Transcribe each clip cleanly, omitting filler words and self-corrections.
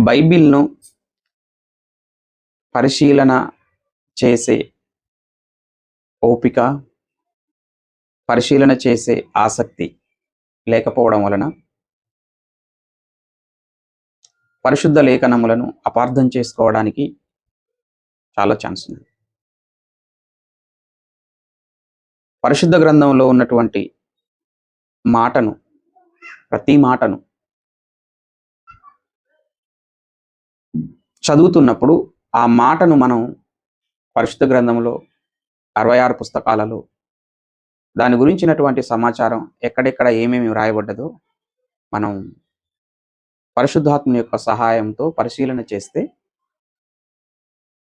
బైబిల్‌ను పరిశీలన చేసే ఓపిక, పరిశీలన చేసే ఆసక్తి లేకపోవడం వలన పరిశుద్ధ లేఖనములను అపార్థం చేసుకోవడానికి చాలా ఛాన్స్ ఉంది. పరిశుద్ధ గ్రంథంలో ఉన్నటువంటి ప్రతి మాటను చదువుతున్నప్పుడు ఆ మాటను మనం పరిశుద్ధ గ్రంథంలో 66 పుస్తకాలలో దాని గురించినటువంటి సమాచారం ఎక్కడెక్కడ ఏమేమి వ్రాయబడ్డదో మనం పరిశుద్ధాత్మ యొక్క సహాయంతో పరిశీలన చేస్తే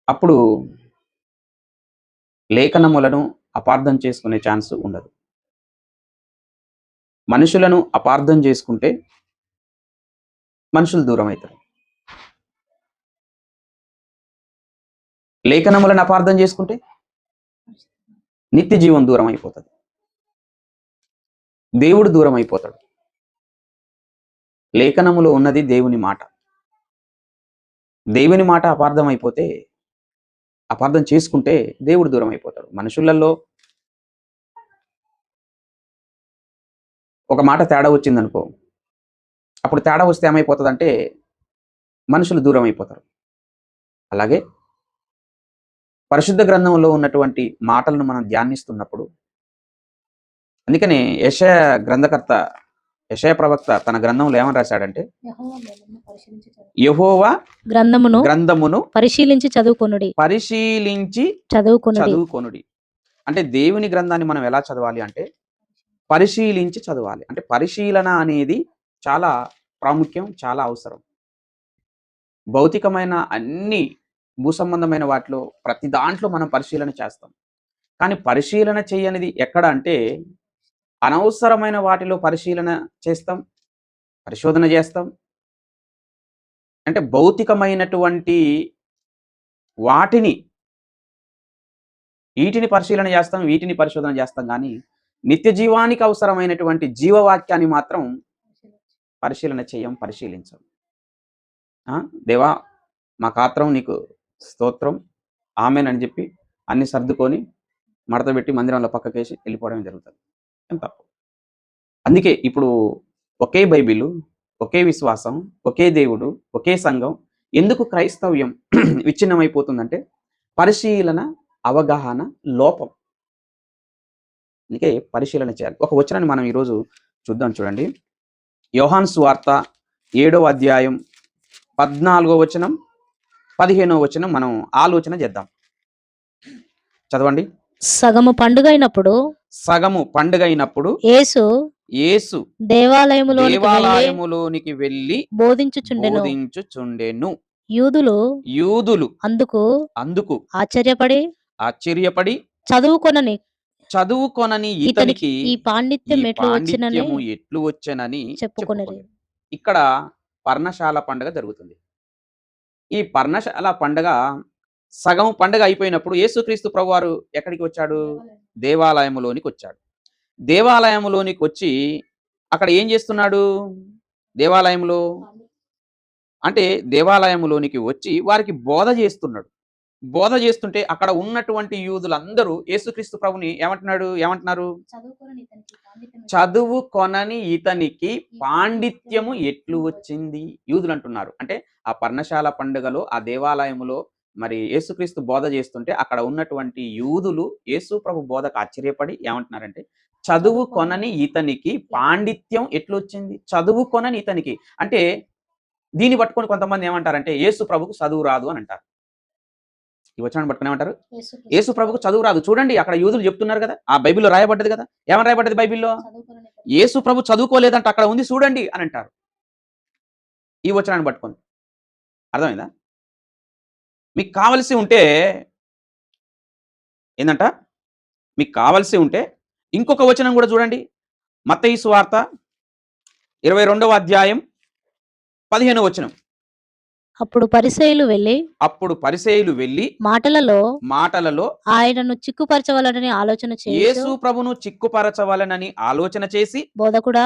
అప్పుడు లేఖనములను అపార్థం చేసుకునే ఛాన్స్ ఉండదు. మనుషులను అపార్థం చేసుకుంటే మనుషులు దూరం అవుతారు. లేఖనములను అపార్థం చేసుకుంటే నిత్య జీవం దూరం అయిపోతుంది, దేవుడు దూరం అయిపోతాడు. లేఖనములో ఉన్నది దేవుని మాట. దేవుని మాట అపార్థం చేసుకుంటే దేవుడు దూరం అయిపోతాడు. మనుషులలో ఒక మాట తేడా వచ్చిందనుకో, అప్పుడు తేడా వస్తే ఏమైపోతుందంటే మనుషులు దూరం అయిపోతారు. అలాగే పరిశుద్ధ గ్రంథంలో ఉన్నటువంటి మాటలను మనం ధ్యానిస్తున్నప్పుడు, అందుకనే యెషయా ప్రవక్త తన గ్రంథంలో ఏమని రాశాడంటే, యెహోవా గ్రంథమును పరిశీలించి చదువుకొనుడి. అంటే దేవుని గ్రంథాన్ని మనం ఎలా చదవాలి అంటే పరిశీలించి చదవాలి. అంటే పరిశీలన అనేది చాలా ప్రాముఖ్యం, చాలా అవసరం. భౌతికమైన అన్ని భూసంబంధమైన వాటిలో ప్రతి దాంట్లో మనం పరిశీలన చేస్తాం. కానీ పరిశీలన చేయనిది ఎక్కడ అంటే అనవసరమైన వాటిలో పరిశీలన చేస్తాం, పరిశోధన చేస్తాం. అంటే భౌతికమైనటువంటి వీటిని పరిశీలన చేస్తాం, వీటిని పరిశోధన చేస్తాం. కానీ నిత్య జీవానికి అవసరమైనటువంటి జీవవాక్యాన్ని మాత్రం పరిశీలించం. దేవా మా కాత్రం నీకు స్తోత్రం ఆమెన్ అని చెప్పి అన్ని సర్దుకొని మడత పెట్టి మందిరంలో పక్కకేసి వెళ్ళిపోవడం జరుగుతుంది. ఏం తప్పు. అందుకే ఇప్పుడు ఒకే బైబిలు, ఒకే విశ్వాసం, ఒకే దేవుడు, ఒకే సంఘం. ఎందుకు క్రైస్తవ్యం విచ్ఛిన్నమైపోతుందంటే పరిశీలన, అవగాహన లోపం. అందుకే పరిశీలన చేయాలి. ఒక వచనాన్ని మనం ఈరోజు చూద్దాం. చూడండి, యోహాను సువార్త 7వ అధ్యాయం 14వ వచనం, 15వ వచనం మనం ఆలోచన చేద్దాం. చదవండి. సగము పండుగైనప్పుడు యేసు దేవాలయములోనికి వెళ్ళి బోధించుచుండెను. యూదులు అందుకు ఆశ్చర్యపడి చదువుకొనని ఇతనికి ఈ పాండిత్యము ఎట్లు వచ్చనని చెప్పుకొనేరు. ఇక్కడ పర్ణశాల పండుగ జరుగుతుంది. ఈ పర్ణశాల పండుగ సగం పండుగ అయిపోయినప్పుడు యేసుక్రీస్తు ప్రభువారు ఎక్కడికి వచ్చాడు? దేవాలయములోనికి వచ్చాడు. దేవాలయములోనికి వచ్చి అక్కడ ఏం చేస్తున్నాడు? దేవాలయములోనికి వచ్చి వారికి బోధ చేస్తున్నాడు. బోధ చేస్తుంటే అక్కడ ఉన్నటువంటి యూదులందరూ యేసుక్రీస్తు ప్రభుని ఏమంటున్నారు? చదువుకొనని ఇతనికి పాండిత్యము ఎట్లు వచ్చింది యూదులు అంటున్నారు. అంటే ఆ పర్ణశాల పండుగలో ఆ దేవాలయములో మరి యేసుక్రీస్తు బోధ చేస్తుంటే అక్కడ ఉన్నటువంటి యూదులు యేసు ప్రభు బోధకు ఆశ్చర్యపడి ఏమంటున్నారంటే, చదువుకొనని ఇతనికి పాండిత్యం ఎట్లు వచ్చింది? చదువుకొనని ఇతనికి అంటే దీన్ని పట్టుకొని కొంతమంది ఏమంటారంటే యేసు ప్రభుకు చదువు రాదు అని అంటారు. ఈ వచనాన్ని పట్టుకుని ఏమంటారు? యేసు ప్రభుకు చదువు రాదు. చూడండి, అక్కడ యూదులు చెప్తున్నారు కదా, ఆ బైబిల్లో రాయబడ్డది కదా. ఏమని రాయబడ్డది బైబిల్లో? యేసు ప్రభు చదువుకోలేదంట, అక్కడ ఉంది చూడండి అని అంటారు. ఈ వచనాన్ని పట్టుకొని అర్థమైందా? మీకు కావలసి ఉంటే ఇంకొక వచనం కూడా చూడండి. మత్తయి సువార్త 22వ అధ్యాయం 15వ వచనం. అప్పుడు పరిసయ్యులు వెళ్ళి మాటలలో ఆయనను చిక్కుపరచవలనని ఆలోచన చేసి, యేసు ప్రభును చిక్కుపరచవలనని ఆలోచన చేసి, బోధకుడా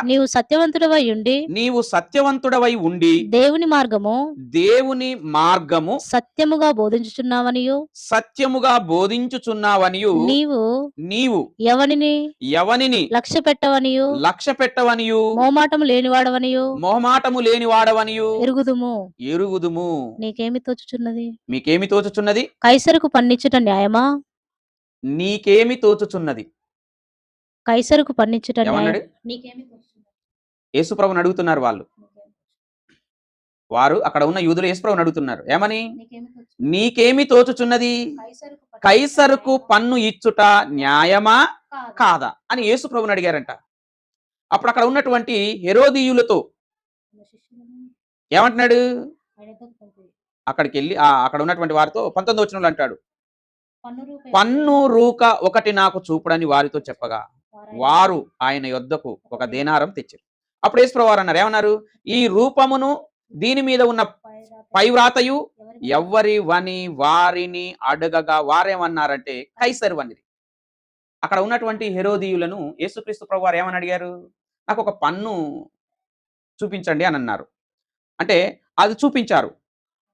నీవు సత్యవంతుడవై ఉండి దేవుని మార్గము సత్యముగా బోధించుచున్నావనియు నీవు ఎవనిని లక్ష్య పెట్టవనియు మొహమాటము లేనివాడవనియు ఎరుగుదుము. మీకేమి తోచుచున్నది? కైసరుకు పన్నిచ్చుట న్యాయమా? నీకేమి తోచుచున్నది? కైసరుకు పన్నిచ్చుట ఏమన్నాడు? యేసుప్రభుని అడుగుతున్నారు వారు అక్కడ ఉన్న యూదులు యేసుప్రభుని అడుగుతున్నారు. ఏమని? నీకేమి తోచుచున్నది? కైసరుకు పన్ను ఇచ్చుట న్యాయమా కాదా అని యేసుప్రభుని అడిగారంట. అప్పుడు అక్కడ ఉన్నటువంటి హెరోదీయులతో ఏమంటున్నాడు? అక్కడికి వెళ్ళి అక్కడ ఉన్నటువంటి వారితో 19వ వచనంలో అంటాడు, పన్ను రూక ఒకటి నాకు చూపుడని వారితో చెప్పగా వారు ఆయన యొద్దకు ఒక దేనారం తెచ్చారు. అప్పుడు యేసుప్రభువు వారు అన్నారు, ఏమన్నారు? ఈ రూపమును దీని మీద ఉన్న పైవ్రాతయు ఎవరి వని వారిని అడగగా వారేమన్నారంటే కైసరు వనిది. అక్కడ ఉన్నటువంటి హెరోదీయులను యేసుక్రీస్తు ప్రభు వారు ఏమని అడిగారు? నాకు ఒక పన్ను చూపించండి అని అన్నారు. అంటే అది చూపించారు,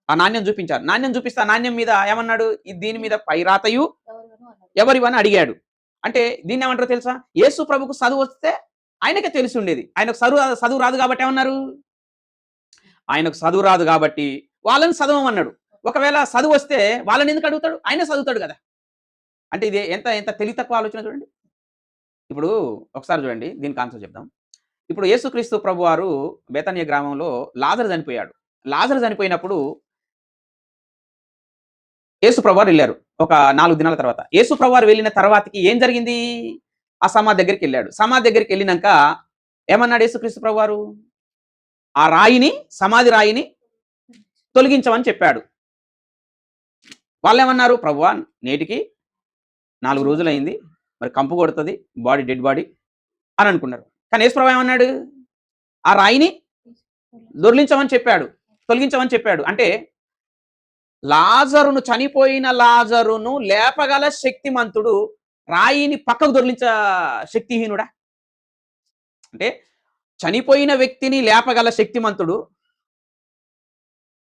ఆ నాణ్యం చూపించారు. నాణ్యం చూపిస్తే ఆ నాణ్యం మీద ఏమన్నాడు? దీని మీద పైరాతయు ఎవరివని అడిగాడు. అంటే దీన్ని ఏమంటారో తెలుసా? యేసు ప్రభుకు చదువు వస్తే ఆయనకే తెలిసి ఉండేది. ఆయనకు చదువు రాదు కాబట్టి ఏమన్నారు? ఆయనకు చదువు రాదు కాబట్టి వాళ్ళని చదవమన్నాడు. ఒకవేళ చదువు వస్తే వాళ్ళని ఎందుకు అడుగుతాడు? ఆయనే చదువుతాడు కదా. అంటే ఇది ఎంత తెలివి తక్కువ ఆలోచన చూడండి. ఇప్పుడు ఒకసారి చూడండి, దీనికి ఆన్సర్ చెప్దాం. ఇప్పుడు యేసుక్రీస్తు ప్రభు వారు బేతనియ గ్రామంలో లాజరు చనిపోయాడు. లాజరు చనిపోయినప్పుడు యేసు ప్రభు వారు వెళ్ళారు. ఒక 4 దినాల తర్వాత యేసు ప్రభు వారు వెళ్ళిన తర్వాతకి ఏం జరిగింది? ఆ సమాధి దగ్గరికి వెళ్ళాడు. సమాధి దగ్గరికి వెళ్ళినాక ఏమన్నాడు యేసుక్రీస్తు ప్రభు వారు? ఆ సమాధి రాయిని తొలగించమని చెప్పాడు. వాళ్ళు ఏమన్నారు? ప్రభువా, నేటికి 4 రోజులైంది, మరి కంపు కొడుతుంది, డెడ్ బాడీ అని అనుకున్నారు. కానీ యేసు ప్రభు ఏమన్నాడు? ఆ రాయిని దొర్లించమని చెప్పాడు, తొలగించమని చెప్పాడు. అంటే చనిపోయిన లాజరును లేపగల శక్తిమంతుడు రాయిని పక్కకు దొర్లించ శక్తిహీనుడా? అంటే చనిపోయిన వ్యక్తిని లేపగల శక్తిమంతుడు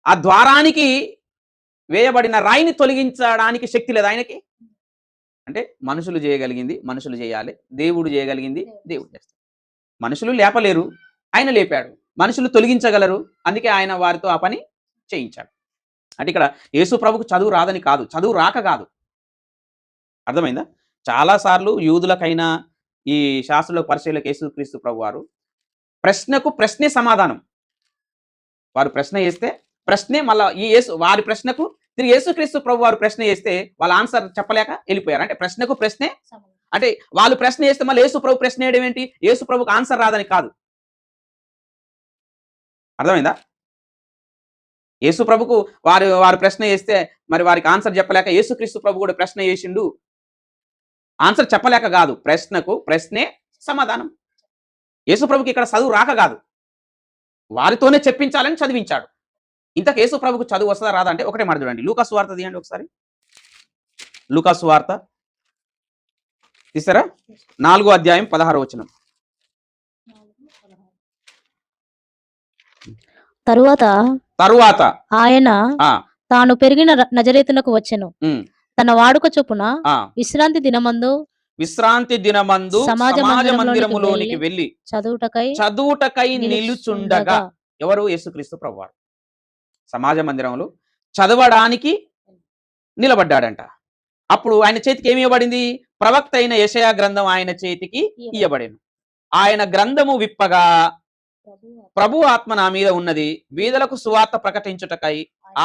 ఆ ద్వారానికి వేయబడిన రాయిని తొలగించడానికి శక్తి లేదు ఆయనకి. అంటే మనుషులు చేయగలిగింది మనుషులు చేయాలి, దేవుడు చేయగలిగింది దేవుడు చేస్తాడు. మనుషులు లేపలేరు, ఆయన లేపాడు. మనుషులు తొలగించగలరు, అందుకే ఆయన వారితో ఆ పని చేయించాడు. అంటే ఇక్కడ యేసు ప్రభుకు చదువు రాదని కాదు, చదువు రాక కాదు. అర్థమైందా? చాలాసార్లు యూదులకైనా ఈ శాస్త్రుల పరిచయులకు యేసుక్రీస్తు ప్రభు వారు ప్రశ్నకు ప్రశ్నే సమాధానం. వారు ప్రశ్న చేస్తే ప్రశ్నే మళ్ళా వారి ప్రశ్నకు తిరిగి యేసుక్రీస్తు ప్రభు వారు ప్రశ్న చేస్తే వాళ్ళ ఆన్సర్ చెప్పలేక వెళ్ళిపోయారు. అంటే ప్రశ్నకు ప్రశ్నే. అంటే వాళ్ళు ప్రశ్న చేస్తే మళ్ళీ యేసు ప్రభు ప్రశ్న వేయడం ఏంటి? యేసు ప్రభుకు ఆన్సర్ రాదని కాదు. అర్థమైందా? యేసు ప్రభుకు వారు ప్రశ్న చేస్తే మరి వారికి ఆన్సర్ చెప్పలేక యేసుక్రీస్తు ప్రభు కూడా ప్రశ్న చేసిండు, ఆన్సర్ చెప్పలేక కాదు. ప్రశ్నకు ప్రశ్నే సమాధానం. యేసు ప్రభుకి ఇక్కడ చదువు రాక కాదు, వారితోనే చెప్పించాలని చదివించాడు. ఇంతకు యేసు ప్రభుకు చదువు వస్తుందా రాదా అంటే ఒకటే మాట చూడండి. లూకా సువార్త తీయండి ఒకసారి. లూకా సువార్త తీసారా? 4వ అధ్యాయం 16వ వచనం. తరువాత ఆయన తాను పెరిగిన నజరేతునకు వచ్చెను. తన వాడుక చొప్పున విశ్రాంతి దినమందు సమాజ మందిరములోనికి వెళ్ళి చదువుటకై నిలుచుండగా ఎవరు? యేసుక్రీస్తు ప్రభువారు సమాజ మందిరంలో చదవడానికి నిలబడ్డాడంట. అప్పుడు ఆయన చేతికి ఏమి ఇవ్వబడింది? ప్రవక్త అయిన యెషయా గ్రంథం ఆయన చేతికి ఇవ్వబడింది. ఆయన గ్రంథము విప్పగా ప్రభు ఆత్మ నా మీద ఉన్నది, బీదలకు సువార్త ప్రకటించుటకై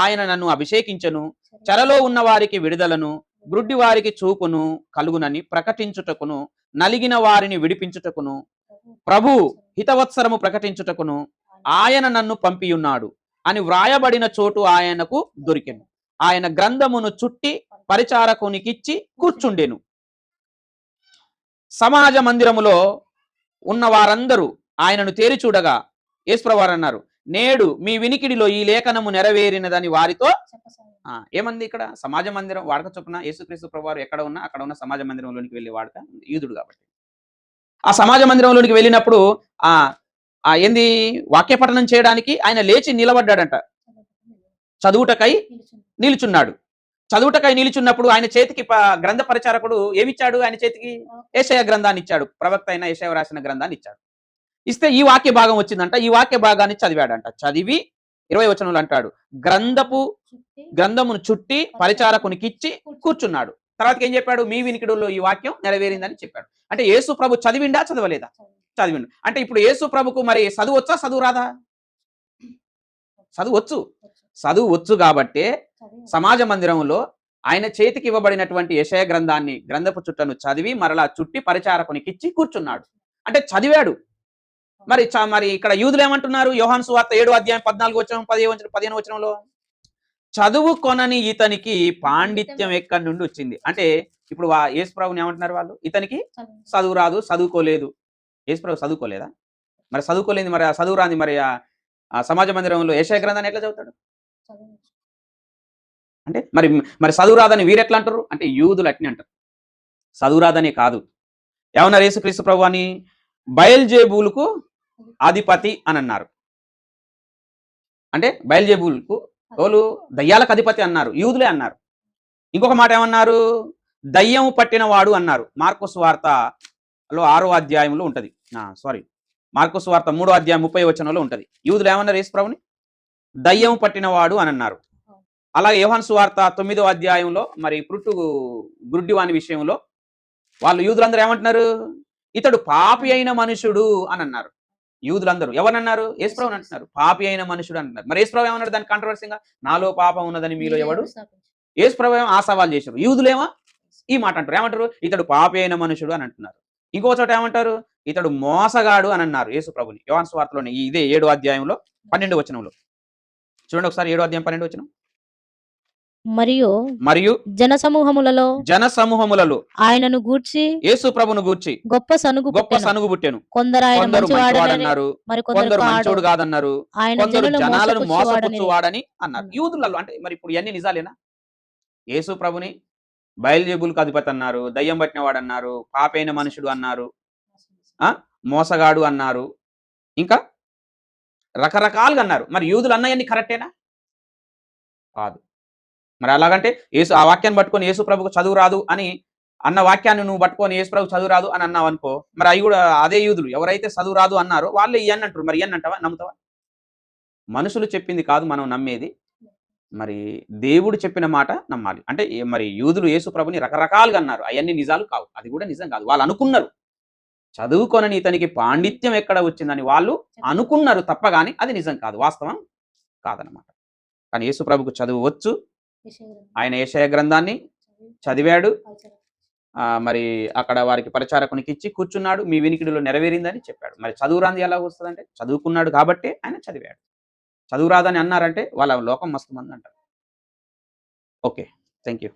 ఆయన నన్ను అభిషేకించెను, చెరలో ఉన్న వారికి విడుదలను, గ్రుడ్డి వారికి చూపును కలుగునని ప్రకటించుటకును, నలిగిన వారిని విడిపించుటకును, ప్రభు హితవత్సరము ప్రకటించుటకును ఆయన నన్ను పంపియున్నాడు అని వ్రాయబడిన చోటు ఆయనకు దొరికెను. ఆయన గ్రంథమును చుట్టి పరిచారకునికిచ్చి కూర్చుండెను. సమాజ మందిరములో ఉన్న వారందరూ ఆయనను తేరి చూడగా యేసుప్రభువారు అన్నారు, నేడు మీ వినికిడిలో ఈ లేఖనము నెరవేరినదని వారితో ఏమంది ఇక్కడ సమాజ మందిరం వాడక చొప్పున యేసుక్రీస్తు ప్రభువారు ఎక్కడ ఉన్నా అక్కడ ఉన్న సమాజ మందిరంలోనికి వెళ్ళే వాడక యూదుడు కాబట్టి ఆ సమాజ మందిరంలోనికి వెళ్ళినప్పుడు ఏంది వాక్య పఠనం చేయడానికి ఆయన లేచి నిలబడ్డాడంట. చదువుటకై నిలుచున్నాడు. చదువుటకై నిలుచున్నప్పుడు ఆయన చేతికి గ్రంథ పరిచారకుడు ఏమిచ్చాడు? ఆయన చేతికి యెషయా గ్రంథాన్ని ఇచ్చాడు. ప్రవక్త అయిన యెషయా రాసిన గ్రంథాన్ని ఇచ్చాడు. ఇస్తే ఈ వాక్య భాగం వచ్చిందంట. ఈ వాక్య భాగాన్ని చదివాడంట. చదివి 20 వచనంలో అంటాడు, గ్రంథమును చుట్టి పరిచారకునికిచ్చి కూర్చున్నాడు. తర్వాత ఏం చెప్పాడు? మీ వినికిడుల్లో ఈ వాక్యం నెరవేరిందని చెప్పాడు. అంటే యేసు ప్రభు చదివిండా చదవలేదా? చదివిండు. అంటే ఇప్పుడు యేసు ప్రభుకు మరి చదువు వచ్చా చదువు రాదా? చదువు వచ్చు కాబట్టే సమాజ మందిరంలో ఆయన చేతికి ఇవ్వబడినటువంటి యెషయా గ్రంథాన్ని గ్రంథపు చుట్టను చదివి మరలా చుట్టి పరిచారకునికిచ్చి కూర్చున్నాడు. అంటే చదివాడు. మరి ఇక్కడ యూదులు ఏమంటున్నారు? యోహాను సువార్త 7వ అధ్యాయం 14వ వచనం 15వ వచనంలో చదువు కొనని ఇతనికి పాండిత్యం ఎక్కడి నుండి వచ్చింది. అంటే ఇప్పుడు యేసు ప్రభుని ఏమంటున్నారు వాళ్ళు? ఇతనికి చదువు రాదు, చదువుకోలేదు. యేసు ప్రభు చదువుకోలేదా? మరి చదువుకోలేదు, మరి చదువు రాని మరి ఆ సమాజ మందిరంలో యెషయా గ్రంథాన్ని ఎట్లా చదువుతాడు? అంటే మరి చదువు రాదని వీరు ఎట్లా అంటారు? అంటే యూదులు అట్ని అంటారు. చదువు రాదని కాదు. ఏమన్నారు యేసుక్రీస్తు ప్రభు అని? బయల్జేబూలుకు అధిపతి అని అన్నారు. అంటే బయల్జేబూలుకు వాళ్ళు దయ్యాలకు అధిపతి అన్నారు, యూదులే అన్నారు. ఇంకొక మాట ఏమన్నారు? దయ్యం పట్టినవాడు అన్నారు. మార్కు సువార్తలో 6వ అధ్యాయంలో ఉంటది. మార్కు సువార్త 3వ అధ్యాయం 30వ వచనంలో ఉంటది. యూదులు ఏమన్నారు యేసు ప్రభుని? దయ్యం పట్టినవాడు అని అన్నారు. అలాగే యోహాను సువార్త 9వ అధ్యాయంలో మరి గుడ్డివాని విషయంలో వాళ్ళు యూదులందరూ ఏమంటున్నారు? ఇతడు పాపి అయిన మనుషుడు అని అన్నారు. యూదులందరూ ఎవరన్నారు? యేసు ప్రభుని అంటున్నారు. పాపి అయిన మనుషుడు అంటున్నారు. మరి యేసు ప్రభు ఏమన్నాడు దాని కాంట్రవర్సీగా? నాలో పాపం ఉన్నదని మీలో ఎవడు? యేసు ప్రభు ఆ సవాల్ చేశారు. యూదులేమో ఈ మాట అంటారు. ఏమంటారు? ఇతడు పాపి అయిన మనుషుడు అని అంటున్నారు. ఇంకో చోట ఏమంటారు? ఇతడు మోసగాడు అని అన్నారు యేసు ప్రభుని. యోహాను సువార్తలోనే ఇదే 7వ అధ్యాయంలో 12వ వచనంలో చూడండి ఒకసారి. 7వ అధ్యాయం 12వ వచనం. మరియు జన సమూహములలో ఆయనను గూర్చి యేసు ప్రభును గూర్చి గొప్ప సనుగు పుట్టెను. కొందరు మంచివాడన్నారు, కొందరు మంచోడు కాదన్నారు, కొందరు జనాలను మోసపుచ్చువాడని అన్నారు. యూదులలో అంటే మరి ఇప్పుడు ఇవన్నీ నిజాలేనా? యేసు ప్రభుని బయల్జేబులకు అధిపతి అన్నారు, దయ్యం పట్టినవాడు అన్నారు, పాపైన మనుషుడు అన్నారు, మోసగాడు అన్నారు, ఇంకా రకరకాలుగా అన్నారు. మరి యూదులు అన్నయన్ని కరెక్టేనా? కాదు. మరి అలాగంటే ఆ వాక్యాన్ని పట్టుకొని యేసు ప్రభుకు చదువు రాదు అని అన్న వాక్యాన్ని నువ్వు పట్టుకొని యేసు ప్రభు చదువు రాదు అని అన్నావు అనుకో, మరి అవి కూడా అదే యూదులు ఎవరైతే చదువు రాదు అన్నారో వాళ్ళు ఇవన్నీ అంటారు. మరి ఇవన్నీ అంటావా? నమ్ముతావా? మనుషులు చెప్పింది కాదు మనం నమ్మేది, మరి దేవుడు చెప్పిన మాట నమ్మాలి. అంటే మరి యూదులు యేసు ప్రభుని రకరకాలుగా అన్నారు, అవన్నీ నిజాలు కావు. అది కూడా నిజం కాదు. వాళ్ళు అనుకున్నారు. చదువుకొనని ఇతనికి పాండిత్యం ఎక్కడ వచ్చిందని వాళ్ళు అనుకున్నారు తప్ప కానీ అది నిజం కాదు, వాస్తవం కాదనమాట. కానీ యేసు ప్రభుకు చదువు వచ్చు. ఆయన యెషయా గ్రంథాన్ని చదివాడు. మరి అక్కడ వారికి పరిచారకునికి ఇచ్చి కూర్చున్నాడు. మీ వినికిడిలో నెరవేరిందని చెప్పాడు. మరి చదువు రాంది ఎలా వస్తుందంటే చదువుకున్నాడు కాబట్టి ఆయన చదివాడు. చదువు రాదని అన్నారంటే వాళ్ళ లోకం మస్తు మంది అంటారు. Okay, thank you.